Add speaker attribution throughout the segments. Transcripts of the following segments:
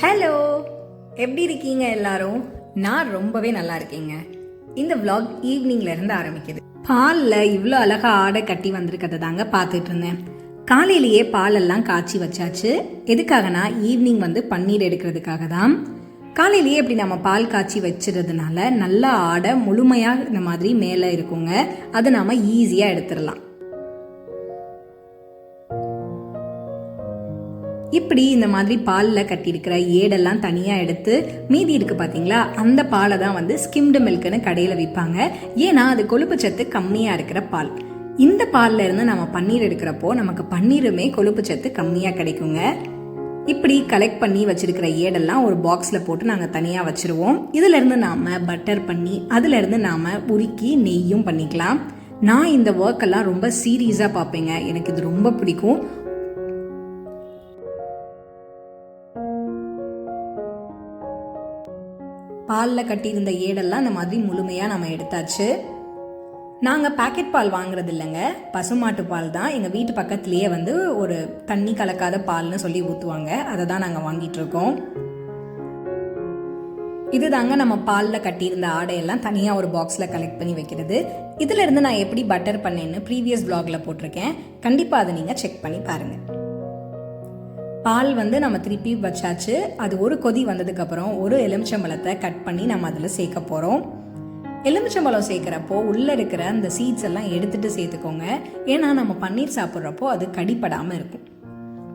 Speaker 1: Hello, எப்படி இருக்கீங்க எல்லாரும்? நான் ரொம்பவே நல்லா இருக்கேங்க. இந்த vlog ஈவினிங்ல இருந்து ஆரம்பிக்குது. பாலில் இவ்வளோ அழகா ஆடை கட்டி வந்திருக்கதை தாங்க பார்த்துட்டு இருந்தேன். காலையிலேயே பாலெல்லாம் காய்ச்சி வச்சாச்சு. எதுக்காகனா ஈவினிங் பன்னீர் எடுக்கிறதுக்காக தான். காலையிலேயே இப்படி நம்ம பால் காய்ச்சி வச்சுறதுனால நல்ல ஆடை முழுமையாக இந்த மாதிரி மேலே இருக்குங்க. அதை நாம் ஈஸியாக எடுத்துடலாம். இப்படி இந்த மாதிரி பாலில் கட்டியிருக்கிற ஏடெல்லாம் தனியாக எடுத்து மீதி இருக்குது பார்த்தீங்களா, அந்த பாலை தான் ஸ்கிம்டு மில்க்குன்னு கடையில் விற்பாங்க. ஏன்னா அது கொழுப்பு சத்து கம்மியாக இருக்கிற பால். இந்த பாலில் இருந்து நம்ம பன்னீர் எடுக்கிறப்போ நமக்கு பன்னீருமே கொழுப்பு சத்து கம்மியாக கிடைக்குங்க. இப்படி கலெக்ட் பண்ணி வச்சிருக்கிற ஏடெல்லாம் ஒரு பாக்ஸில் போட்டு நாங்கள் தனியாக வச்சுருவோம். இதிலேருந்து நாம் பட்டர் பண்ணி அதிலேருந்து நாம் உருக்கி நெய்யும் பண்ணிக்கலாம். நான் இந்த ஒர்க்கெல்லாம் ரொம்ப சீரியஸாக பார்ப்பேங்க. எனக்கு இது ரொம்ப பிடிக்கும். பாலில் கட்டியிருந்த ஏடெல்லாம் இந்த மாதிரி முழுமையாக நம்ம எடுத்தாச்சு. நாங்கள் பேக்கெட் பால் வாங்குறது இல்லைங்க, பசுமாட்டு பால் தான். எங்கள் வீட்டு பக்கத்துலேயே ஒரு தண்ணி கலக்காத பால்னு சொல்லி ஊற்றுவாங்க. அதை தான் நாங்கள் வாங்கிட்டு இருக்கோம். இது தாங்க நம்ம பாலில் கட்டியிருந்த ஆடையெல்லாம் தனியாக ஒரு பாக்ஸில் கலெக்ட் பண்ணி வைக்கிறது. இதிலிருந்து நான் எப்படி பட்டர் பண்ணேன்னு ப்ரீவியஸ் vlogல போட்டிருக்கேன். கண்டிப்பாக அதை நீங்கள் செக் பண்ணி பாருங்கள். பால் நம்ம திருப்பி வச்சாச்சு. அது ஒரு கொதி வந்ததுக்கப்புறம் ஒரு எலுமிச்சம்பழத்தை கட் பண்ணி நம்ம அதில் சேர்க்க போகிறோம். எலுமிச்சம்பழம் சேர்க்குறப்போ உள்ளே இருக்கிற அந்த சீட்ஸ் எல்லாம் எடுத்துகிட்டு சேர்த்துக்கோங்க. ஏன்னா நம்ம பன்னீர் சாப்பிட்றப்போ அது கடிப்படாமல் இருக்கும்.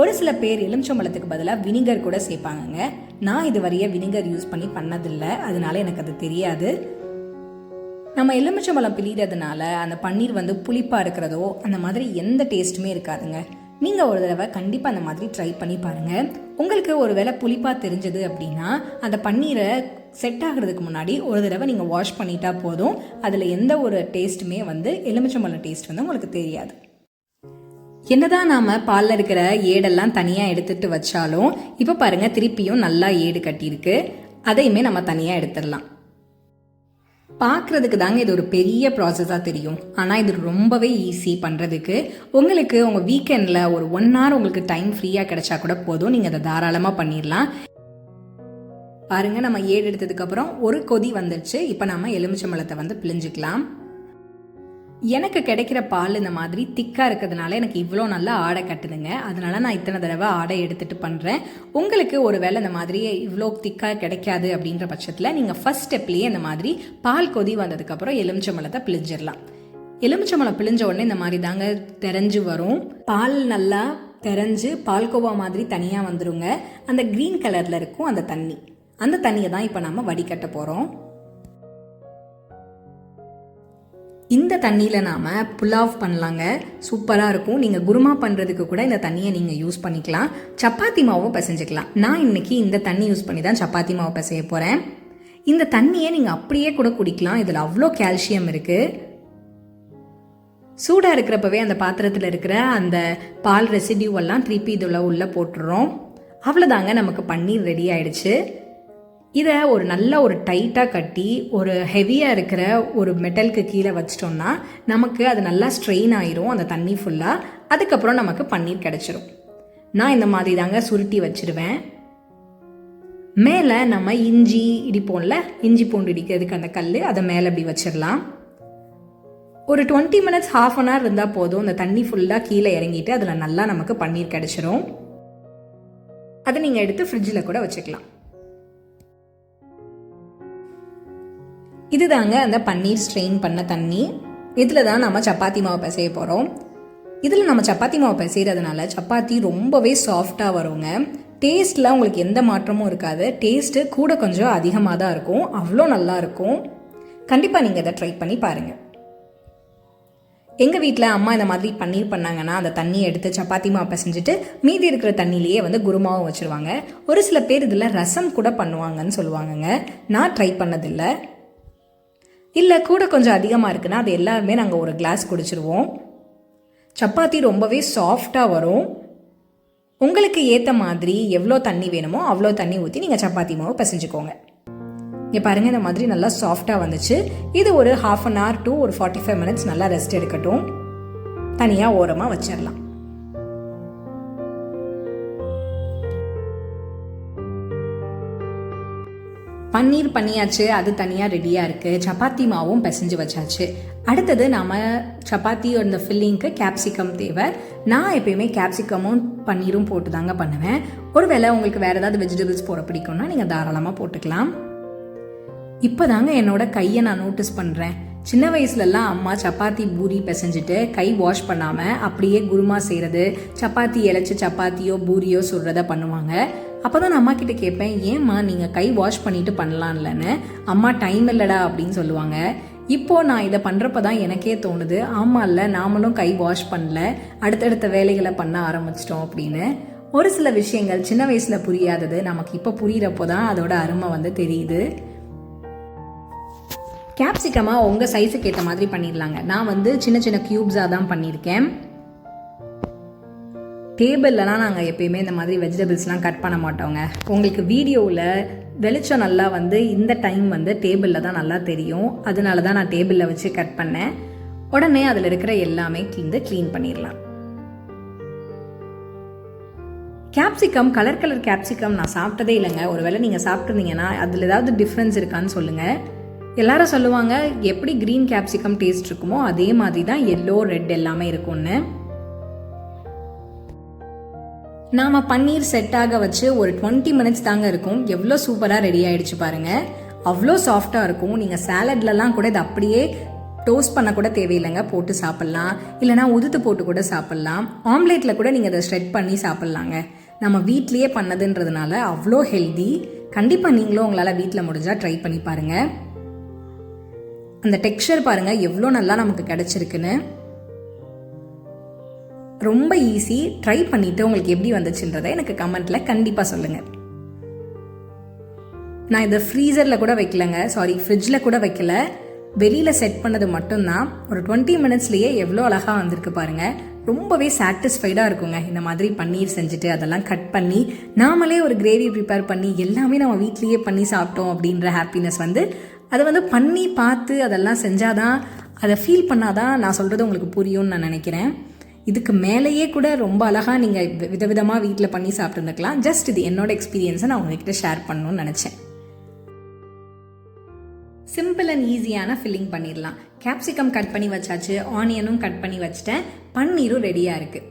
Speaker 1: ஒரு சில பேர் எலுமிச்சம்பழத்துக்கு பதிலாக வினிகர் கூட சேர்ப்பாங்கங்க. நான் இது வரைய வினிகர் யூஸ் பண்ணி பண்ணதில்லை, அதனால எனக்கு அது தெரியாது. நம்ம எலுமிச்சம்பழம் பிழிகிறதுனால அந்த பன்னீர் புளிப்பாக இருக்கிறதோ அந்த மாதிரி எந்த டேஸ்ட்டுமே இருக்காதுங்க. நீங்கள் ஒரு தடவை கண்டிப்பாக அந்த மாதிரி ட்ரை பண்ணி பாருங்கள். உங்களுக்கு ஒரு வேளை புளிப்பாக தெரிஞ்சது அப்படின்னா அந்த பன்னீரை செட் ஆகிறதுக்கு முன்னாடி ஒரு தடவை நீங்கள் வாஷ் பண்ணிட்டா போதும். அதில் எந்த ஒரு டேஸ்ட்டுமே எலுமிச்சம்பழம் டேஸ்ட் உங்களுக்கு தெரியாது. என்னதான் நாம் பாலில் இருக்கிற ஏடெல்லாம் தனியாக எடுத்துகிட்டு வச்சாலும் இப்போ பாருங்கள், திருப்பியும் நல்லா ஏடு கட்டியிருக்கு. அதையுமே நம்ம தனியாக எடுத்துடலாம். பார்க்குறதுக்கு தாங்க இது ஒரு பெரிய ப்ராசஸாக தெரியும், ஆனால் இது ரொம்பவே ஈஸி பண்ணுறதுக்கு. உங்களுக்கு உங்கள் வீக்கெண்டில் ஒரு 1 hour உங்களுக்கு டைம் ஃப்ரீயாக கிடைச்சா கூட போதும், நீங்கள் அதை தாராளமாக பண்ணிடலாம். பாருங்கள், நம்ம ஏடு எடுத்ததுக்கப்புறம் ஒரு கொதி வந்துடுச்சு. இப்போ நம்ம எலுமிச்சம்பழத்தை பிழிஞ்சிக்கலாம். எனக்கு கிடைக்கிற பால் இந்த மாதிரி திக்காக இருக்கிறதுனால எனக்கு இவ்வளோ நல்லா ஆடை கட்டுதுங்க. அதனால நான் இத்தனை தடவை ஆடை எடுத்துகிட்டு பண்ணுறேன். உங்களுக்கு ஒரு வேளை இந்த மாதிரி இவ்வளோ திக்காக கிடைக்காது அப்படின்ற பட்சத்தில் நீங்கள் ஃபர்ஸ்ட் ஸ்டெப்லேயே இந்த மாதிரி பால் கொதி வந்ததுக்கப்புறம் எலுமிச்சம்பழத்தை பிழிஞ்சிடலாம். எலுமிச்சம்பழம் பிழிஞ்ச உடனே இந்த மாதிரி தாங்க தெரிஞ்சு வரும். பால் நல்லா தெரிஞ்சு பால்கோவா மாதிரி தனியாக வந்துருங்க. அந்த க்ரீன் கலரில் இருக்கும் அந்த தண்ணியை தான் இப்போ நம்ம வடிகட்ட போகிறோம். இந்த தண்ணியில் நாம் புலாவ் பண்ணலாங்க, சூப்பராக இருக்கும். நீங்கள் குருமா பண்ணுறதுக்கு கூட இந்த தண்ணியை நீங்கள் யூஸ் பண்ணிக்கலாம். சப்பாத்தி மாவும் பிசைஞ்சிக்கலாம். நான் இன்னைக்கு இந்த தண்ணி யூஸ் பண்ணி தான் சப்பாத்தி மாவு பிசைய போகிறேன். இந்த தண்ணியை நீங்கள் அப்படியே கூட குடிக்கலாம். இதில் அவ்வளோ கால்சியம் இருக்குது. சூடாக இருக்கிறப்பவே அந்த பாத்திரத்தில் இருக்கிற அந்த பால் ரெசிடியூவெல்லாம் திருப்பி இதில் உள்ளே போட்டுடுறோம். அவ்வளோதாங்க, நமக்கு பன்னீர் ரெடி ஆயிடுச்சு. இதை ஒரு நல்ல ஒரு டைட்டாக கட்டி ஒரு ஹெவியாக இருக்கிற ஒரு மெட்டலுக்கு கீழே வச்சிட்டோம்னா நமக்கு அது நல்லா ஸ்ட்ரெயின் ஆயிரும் அந்த தண்ணி ஃபுல்லாக. அதுக்கப்புறம் நமக்கு பன்னீர் கிடச்சிரும். நான் இந்த மாதிரி தாங்க சுருட்டி வச்சிருவேன். மேலே நம்ம இஞ்சி இடிப்போம்ல, இஞ்சி பூண்டு இடிக்கிறதுக்கு அந்த கல், அதை மேலே அப்படி வச்சிடலாம். ஒரு 20 minutes, ½ an hour இருந்தால் போதும். அந்த தண்ணி ஃபுல்லாக கீழே இறங்கிட்டு அதில் நல்லா நமக்கு பன்னீர் கிடச்சிரும். அதை நீங்கள் எடுத்து ஃப்ரிட்ஜில் கூட வச்சுக்கலாம். இதுதாங்க அந்த பன்னீர் ஸ்ட்ரெயின் பண்ண தண்ணி. இதில் தான் நம்ம சப்பாத்தி மாவு பிசைய போகிறோம். இதில் நம்ம சப்பாத்தி மாவு பிசைகிறதுனால சப்பாத்தி ரொம்பவே சாஃப்டாக வருங்க. டேஸ்ட்டில் உங்களுக்கு எந்த மாற்றமும் இருக்காது. டேஸ்ட்டு கூட கொஞ்சம் அதிகமாக தான் இருக்கும். அவ்வளோ நல்லா இருக்கும். கண்டிப்பாக நீங்கள் இதை ட்ரை பண்ணி பாருங்கள். எங்கள் வீட்டில் அம்மா இந்த மாதிரி பன்னீர் பண்ணாங்கன்னா அந்த தண்ணியை எடுத்து சப்பாத்தி மாவு பிசைஞ்சிட்டு மீதி இருக்கிற தண்ணியிலேயே குருமாவும் வச்சுருவாங்க. ஒரு சில பேர் இதில் ரசம் கூட பண்ணுவாங்கன்னு சொல்லுவாங்கங்க. நான் ட்ரை பண்ணதில்லை. இல்லை கூட கொஞ்சம் அதிகமாக இருக்குன்னா அது எல்லாருமே நாங்கள் ஒரு கிளாஸ் குடிச்சிருவோம். சப்பாத்தி ரொம்பவே சாஃப்டாக வரும். உங்களுக்கு ஏற்ற மாதிரி எவ்வளோ தண்ணி வேணுமோ அவ்வளோ தண்ணி ஊற்றி நீங்கள் சப்பாத்தி மாவு பிசைஞ்சுக்கோங்க. இங்கே பாருங்கள், இந்த மாதிரி நல்லா சாஃப்டாக வந்துச்சு. இது ஒரு ½ an hour to ஒரு 45 minutes நல்லா ரெஸ்ட் எடுக்கட்டும். தனியாக ஓரமாக வச்சிடலாம். பன்னீர் பண்ணியாச்சு, அது தனியாக ரெடியாக இருக்குது. சப்பாத்தி மாவும் பிசைஞ்சு வச்சாச்சு. அடுத்தது நம்ம சப்பாத்தி அந்த ஃபில்லிங்க்கு கேப்சிகம் தேவை. நான் எப்பயுமே கேப்சிகமும் பன்னீரும் போட்டு தாங்க பண்ணுவேன். ஒருவேளை உங்களுக்கு வேறு ஏதாவது வெஜிடபிள்ஸ் போட பிடிக்கும்னா நீங்கள் தாராளமாக போட்டுக்கலாம். இப்போ தாங்க என்னோட கையை நான் நோட்டீஸ் பண்ணுறேன். சின்ன வயசுலலாம் அம்மா சப்பாத்தி பூரி பிசைஞ்சிட்டு கை வாஷ் பண்ணாமல் அப்படியே குருமா செய்கிறது, சப்பாத்தி இலைச்சி சப்பாத்தியோ பூரியோ சுடுறத பண்ணுவாங்க. அப்போ தான் நான் அம்மா கிட்ட கேட்பேன், ஏம்மா நீங்கள் கை வாஷ் பண்ணிட்டு பண்ணலாம்லன்னு. அம்மா டைம் இல்லைடா அப்படின்னு சொல்லுவாங்க. இப்போது நான் இதை பண்ணுறப்ப தான் எனக்கே தோணுது, ஆமாம் இல்லை நாமளும் கை வாஷ் பண்ணல, அடுத்தடுத்த வேலைகளை பண்ண ஆரம்பிச்சிட்டோம் அப்படின்னு. ஒரு சில விஷயங்கள் சின்ன வயசில் புரியாதது நமக்கு இப்போ புரிகிறப்போ தான் அதோட அருமை தெரியுது. கேப்சிகமாக உங்கள் சைஸுக்கு ஏற்ற மாதிரி பண்ணிடலாங்க. நான் சின்ன சின்ன க்யூப்ஸாக தான் பண்ணியிருக்கேன். டேபிள்லாம் நாங்கள் எப்பயுமே இந்த மாதிரி வெஜிடபிள்ஸ்லாம் கட் பண்ண மாட்டோங்க. உங்களுக்கு வீடியோவில் வெளிச்சம் நல்லா இந்த டைம் டேபிளில் தான் நல்லா தெரியும். அதனால தான் நான் டேபிளில் வச்சு கட் பண்ணேன். உடனே அதில் இருக்கிற எல்லாமே க்ளீன் பண்ணிடலாம். கேப்சிகம் கலர் கேப்சிகம் நான் சாப்பிட்டதே இல்லைங்க. ஒருவேளை நீங்கள் சாப்பிட்ருந்தீங்கன்னா அதில் ஏதாவது டிஃப்ரென்ஸ் இருக்கான்னு சொல்லுங்கள். எல்லாரும் சொல்லுவாங்க எப்படி க்ரீன் கேப்சிகம் டேஸ்ட் இருக்குமோ அதே மாதிரி தான் எல்லோ ரெட் எல்லாமே இருக்கும்னு. நாம் பன்னீர் செட்டாக வச்சு ஒரு 20 மினிட்ஸ் தாங்க இருக்கும். எவ்வளோ சூப்பராக ரெடி ஆகிடுச்சு பாருங்கள். அவ்வளோ சாஃப்டாக இருக்கும். நீங்கள் சாலட்லலாம் கூட இதை அப்படியே டோஸ்ட் பண்ண கூட தேவையில்லைங்க, போட்டு சாப்பிட்லாம். இல்லைனா உதுத்து போட்டு கூட சாப்பிட்லாம். ஆம்லேட்டில் கூட நீங்கள் அதை ஸ்ப்ரெட் பண்ணி சாப்பிட்லாங்க. நம்ம வீட்லேயே பண்ணதுன்றதுனால அவ்வளோ ஹெல்தி. கண்டிப்பாக நீங்களும் உங்களால் வீட்டில் முடிஞ்சால் ட்ரை பண்ணி பாருங்கள். அந்த டெக்ஸ்சர் பாருங்கள் எவ்வளோ நல்லா நமக்கு கிடச்சிருக்குன்னு. ரொம்ப ஈஸி. ட்ரை பண்ணிவிட்டு உங்களுக்கு எப்படி வந்துச்சுன்றதை எனக்கு கமெண்ட்டில் கண்டிப்பாக சொல்லுங்கள். நான் இதை ஃப்ரீசரில் கூட வைக்கலங்க, ஃப்ரிட்ஜில் கூட வைக்கல. வெளியில் செட் பண்ணது மட்டும்தான். ஒரு 20 மினிட்ஸ்லேயே எவ்வளோ அழகாக வந்திருக்கு பாருங்கள். ரொம்பவே சாட்டிஸ்ஃபைடாக இருக்குங்க. இந்த மாதிரி பன்னீர் செஞ்சுட்டு அதெல்லாம் கட் பண்ணி நாமளே ஒரு கிரேவி ப்ரிப்பேர் பண்ணி எல்லாமே நம்ம வீட்லேயே பண்ணி சாப்பிட்டோம் அப்படின்ற ஹாப்பினஸ் அதை பண்ணி பார்த்து அதெல்லாம் செஞ்சாதான், அதை ஃபீல் பண்ணாதான் நான் சொல்கிறது உங்களுக்கு புரியும்னு நான் நினைக்கிறேன். இதுக்கு மேலேயே கூட ரொம்ப அழகாக நீங்கள் விதவிதமாக வீட்டில் பண்ணி சாப்பிட்டுருந்துக்கலாம். ஜஸ்ட் இது என்னோட எக்ஸ்பீரியன்ஸை நான் உங்ககிட்ட ஷேர் பண்ணணும்னு நினச்சேன். சிம்பிள் அண்ட் ஈஸியான ஃபில்லிங் பண்ணிடலாம். கேப்சிகம் கட் பண்ணி வச்சாச்சு, ஆனியனும் கட் பண்ணி வச்சுட்டேன், பன்னீரும் ரெடியாக இருக்குது.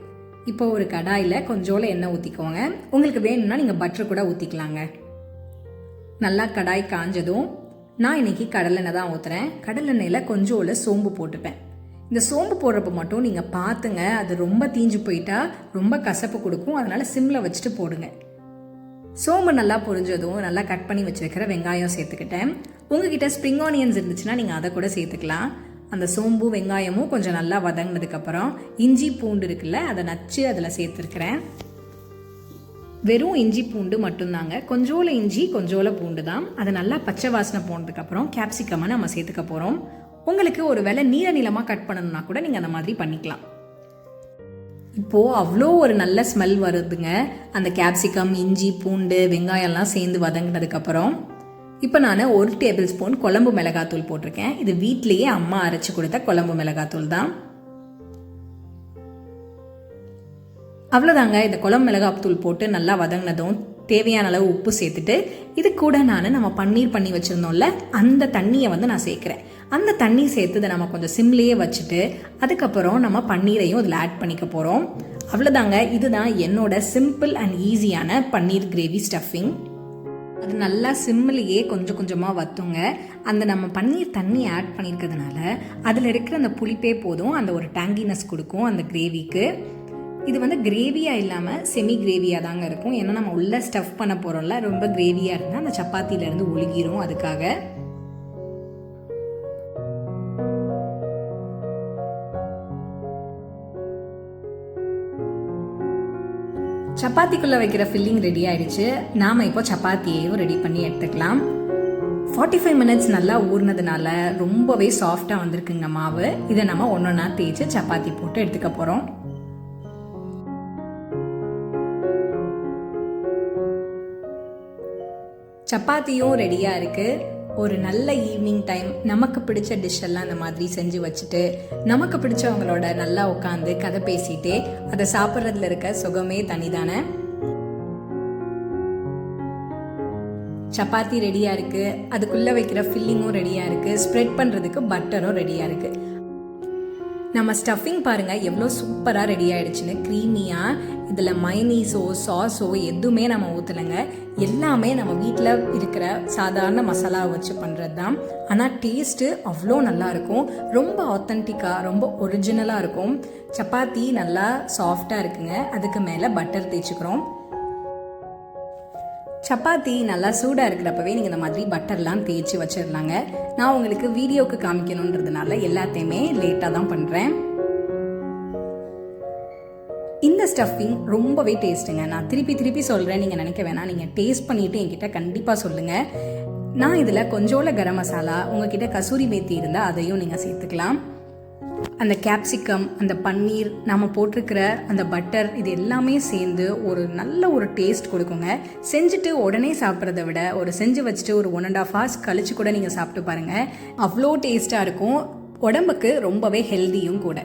Speaker 1: இப்போ ஒரு கடாயில் கொஞ்சோல எண்ணெய் ஊற்றிக்கோங்க. உங்களுக்கு வேணும்னா நீங்கள் பட்டர் கூட ஊற்றிக்கலாங்க. நல்லா கடாய் காஞ்சதும் நான் இன்னைக்கு கடலெண்ணெய் தான் ஊற்றுறேன். கடலெண்ணெயில் கொஞ்சோல சோம்பு போட்டுப்பேன். இந்த சோம்பு போடுறப்ப மட்டும் நீங்கள் பார்த்துங்க, அது ரொம்ப தீஞ்சு போயிட்டா ரொம்ப கசப்பு கொடுக்கும். அதனால் சிம்மில் வச்சுட்டு போடுங்க. சோம்பு நல்லா பொரிஞ்சதும் நல்லா கட் பண்ணி வச்சுருக்கிற வெங்காயம் சேர்த்துக்கிட்டேன். உங்ககிட்ட ஸ்ப்ரிங் ஆனியன்ஸ் இருந்துச்சுன்னா நீங்கள் அதை கூட சேர்த்துக்கலாம். அந்த சோம்பு வெங்காயமும் கொஞ்சம் நல்லா வதங்கினதுக்கப்புறம் இஞ்சி பூண்டு இருக்குல்ல, அதை நச்சு அதில் சேர்த்துருக்கிறேன். வெறும் இஞ்சி பூண்டு மட்டும்தாங்க. கொஞ்சோல இஞ்சி கொஞ்சோல பூண்டு தான். அதை நல்லா பச்சை வாசனை போனதுக்கப்புறம் கேப்சிகமாக நம்ம சேர்த்துக்க போகிறோம். உங்களுக்கு ஒரு வேளை நீளமாக கட் பண்ணணும்னா கூட நீங்கள் அந்த மாதிரி பண்ணிக்கலாம். இப்போது அவ்வளோ ஒரு நல்ல ஸ்மெல் வருதுங்க. அந்த கேப்சிகம் இஞ்சி பூண்டு வெங்காயம்லாம் சேர்ந்து வதங்கினதுக்கப்புறம் இப்போ நான் 1 டேபிள் ஸ்பூன் குழம்பு மிளகாத்தூள் போட்டிருக்கேன். இது வீட்லேயே அம்மா அரைச்சி கொடுத்த குழம்பு மிளகாத்தூள் தான். அவ்வளோதாங்க. இந்த குழம்பு மிளகாத்தூள் போட்டு நல்லா வதங்கினதும் தேவையான அளவு உப்பு சேர்த்துட்டு இது கூட நம்ம பன்னீர் பண்ணி வச்சுருந்தோம்ல அந்த தண்ணியை நான் சேர்க்குறேன். அந்த தண்ணி சேர்த்து இதை நம்ம கொஞ்சம் சிம்லேயே வச்சுட்டு அதுக்கப்புறம் நம்ம பன்னீரையும் அதில் ஆட் பண்ணிக்க போகிறோம். அவ்வளோதாங்க. இதுதான் என்னோட சிம்பிள் அண்ட் ஈஸியான பன்னீர் கிரேவி ஸ்டஃபிங். அது நல்லா சிம்மிலேயே கொஞ்சம் கொஞ்சமாக வத்துங்க. அந்த நம்ம பன்னீர் தண்ணி ஆட் பண்ணியிருக்கிறதுனால அதில் இருக்கிற அந்த புளிப்பே போதும், அந்த ஒரு டேங்கினஸ் கொடுக்கும் அந்த கிரேவிக்கு. இது கிரேவியாக இல்லாமல் செமி கிரேவியாக தாங்க இருக்கும். ஏன்னா நம்ம உள்ளே ஸ்டஃப் பண்ண போகிறோம்ல, ரொம்ப கிரேவியாக இருந்தால் அந்த சப்பாத்தியிலேருந்து ஒழுகிரும். அதுக்காக சப்பாத்திக்குள்ளே வைக்கிற ஃபில்லிங் ரெடி ஆகிடுச்சு. நாம் இப்போ சப்பாத்தியையும் ரெடி பண்ணி எடுத்துக்கலாம். 45 மினிட்ஸ் நல்லா ஊறினதுனால ரொம்பவே சாஃப்டாக வந்திருக்குங்க மாவு. இதை நம்ம ஒன்றொன்னா தேய்ச்சி சப்பாத்தி போட்டு எடுத்துக்க போகிறோம். சப்பாத்தியும் ரெடியாக இருக்குது. ஒரு நல்ல ஈவினிங் டைம் நமக்கு பிடிச்ச டிஷ்ஷெல்லாம் இந்த மாதிரி செஞ்சு வச்சுட்டு நமக்கு பிடிச்சவங்களோட நல்லா உட்காந்து கதை பேசிகிட்டே அதை சாப்பிட்றதுல இருக்க சுகமே தனிதானே. சப்பாத்தி ரெடியாக இருக்குது, அதுக்குள்ளே வைக்கிற ஃபில்லிங்கும் ரெடியாக இருக்குது, ஸ்ப்ரெட் பண்ணுறதுக்கு பட்டரும் ரெடியாக இருக்குது. நம்ம ஸ்டஃபிங் பாருங்கள் எவ்வளோ சூப்பராக ரெடி ஆகிடுச்சுன்னு, க்ரீமியாக. இதில் மைனீஸோ சாஸோ எதுவுமே நம்ம ஊற்றலைங்க. எல்லாமே நம்ம வீட்டில் இருக்கிற சாதாரண மசாலா வச்சு பண்ணுறது தான். ஆனால் டேஸ்ட்டு அவ்வளோ நல்லாயிருக்கும். ரொம்ப ஆத்தென்டிக்காக, ரொம்ப ஒரிஜினலாக இருக்கும். சப்பாத்தி நல்லா சாஃப்டாக இருக்குங்க. அதுக்கு மேலே பட்டர் தேய்ச்சிக்கிறோம். சப்பாத்தி நல்லா சூடாக இருக்கிறப்பவே நீங்கள் இந்த மாதிரி பட்டர்லாம் தேய்ச்சி வச்சிடலாங்க. நான் உங்களுக்கு வீடியோவுக்கு காமிக்கணுன்றதுனால எல்லாத்தையுமே லேட்டாக தான் பண்ணுறேன். இந்த ஸ்டஃபிங் ரொம்பவே டேஸ்ட்டுங்க. நான் திருப்பி சொல்கிறேன், நீங்கள் நினைக்க வேணாம். நீங்கள் டேஸ்ட் பண்ணிவிட்டு என்கிட்ட கண்டிப்பாக சொல்லுங்கள். நான் இதில் கொஞ்சோல கரம் மசாலா, உங்ககிட்ட கசூரி மேத்தி இருந்தால் அதையும் நீங்கள் சேர்த்துக்கலாம். அந்த கேப்சிகம், அந்த பன்னீர், நம்ம போட்டிருக்கிற அந்த பட்டர், இது எல்லாமே சேர்ந்து ஒரு நல்ல ஒரு டேஸ்ட் கொடுக்குங்க. செஞ்சுட்டு உடனே சாப்பிட்றத விட செஞ்சு வச்சுட்டு ஒரு 1.5 hours கழிச்சு கூட நீங்கள் சாப்பிட்டு பாருங்கள். அவ்வளோ டேஸ்ட்டாக இருக்கும். உடம்புக்கு ரொம்பவே ஹெல்தியும் கூட.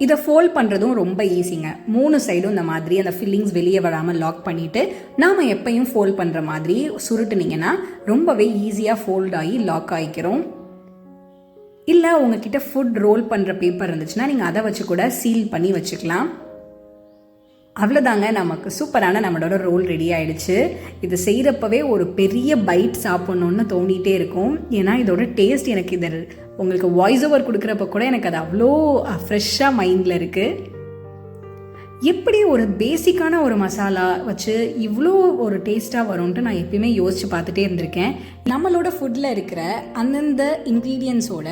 Speaker 1: இதை ஃபோல்ட் பண்ணுறதும் ரொம்ப ஈஸிங்க. 3 சைடும் இந்த மாதிரி அந்த ஃபில்லிங்ஸ் வெளியே வராமல் லாக் பண்ணிவிட்டு நாம் எப்பையும் ஃபோல்ட் பண்ணுற மாதிரி சுருட்டுனீங்கன்னா ரொம்பவே ஈஸியாக ஃபோல்ட் ஆகி லாக் ஆகிக்கிறோம். இல்லை உங்ககிட்ட ஃபுட் ரோல் பண்ணுற பேப்பர் இருந்துச்சுன்னா நீங்கள் அதை வச்சு கூட சீல் பண்ணி வச்சுக்கலாம். அவ்வளோதாங்க, நமக்கு சூப்பரான நம்மளோட ரோல் ரெடி ஆகிடுச்சு. இது செய்கிறப்பவே ஒரு பெரிய பைட் சாப்பிட்ணுன்னு தோண்டிகிட்டே இருக்கும். ஏன்னா இதோட டேஸ்ட் எனக்கு இது உங்களுக்கு வாய்ஸ் ஓவர் கொடுக்குறப்ப கூட எனக்கு அது அவ்வளோ ஃப்ரெஷ்ஷாக மைண்டில் இருக்குது. எப்படி ஒரு பேசிக்கான ஒரு மசாலா வச்சு இவ்வளோ ஒரு டேஸ்ட்டாக வரும்ன்ட்டு நான் எப்பயுமே யோசித்து பார்த்துட்டே இருந்திருக்கேன். நம்மளோட ஃபுட்டில் இருக்கிற அந்தந்த இன்க்ரீடியன்ஸோட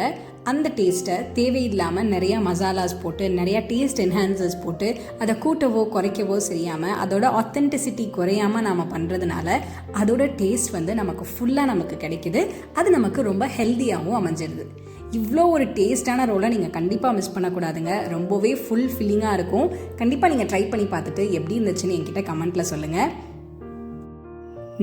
Speaker 1: அந்த டேஸ்ட்டை தேவையில்லாமல் நிறையா மசாலாஸ் போட்டு, நிறையா டேஸ்ட் என்ஹான்சர்ஸ் போட்டு அதை கூட்டவோ குறைக்கவோ செய்யாமல், அதோட ஆத்தென்டிசிட்டி குறையாமல் நாம் பண்ணுறதுனால அதோட டேஸ்ட் நமக்கு ஃபுல்லாக நமக்கு கிடைக்குது. அது நமக்கு ரொம்ப ஹெல்த்தியாகவும் அமைஞ்சிருது. இவ்வளோ ஒரு டேஸ்டான ரோலை நீங்கள் கண்டிப்பாக மிஸ் பண்ணக்கூடாதுங்க. ரொம்பவே ஃபுல் ஃபில்லிங்காக இருக்கும். கண்டிப்பாக நீங்கள் ட்ரை பண்ணி பார்த்துட்டு எப்படி இருந்துச்சுன்னு என்கிட்ட கமெண்ட்டில் சொல்லுங்கள்.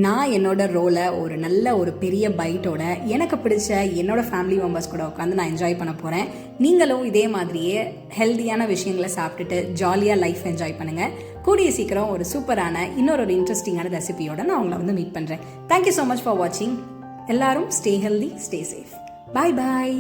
Speaker 1: நான் என்னோட ரோலை ஒரு நல்ல ஒரு பெரிய பைட்டோட எனக்கு பிடிச்ச என்னோட ஃபேமிலி மெம்பர்ஸ் கூட உட்காந்து நான் என்ஜாய் பண்ண போகிறேன். நீங்களும் இதே மாதிரியே ஹெல்த்தியான விஷயங்களை சாப்பிட்டுட்டு ஜாலியாக லைஃப் என்ஜாய் பண்ணுங்கள். கூடிய சீக்கிரம் ஒரு சூப்பரான இன்னொரு ரெசிபியோட நான் உங்களை மீட் பண்ணுறேன். தேங்க்யூ ஸோ மச் ஃபார் வாட்சிங். எல்லாரும் ஸ்டே ஹெல்தி, ஸ்டே சேஃப். பாய் பாய்.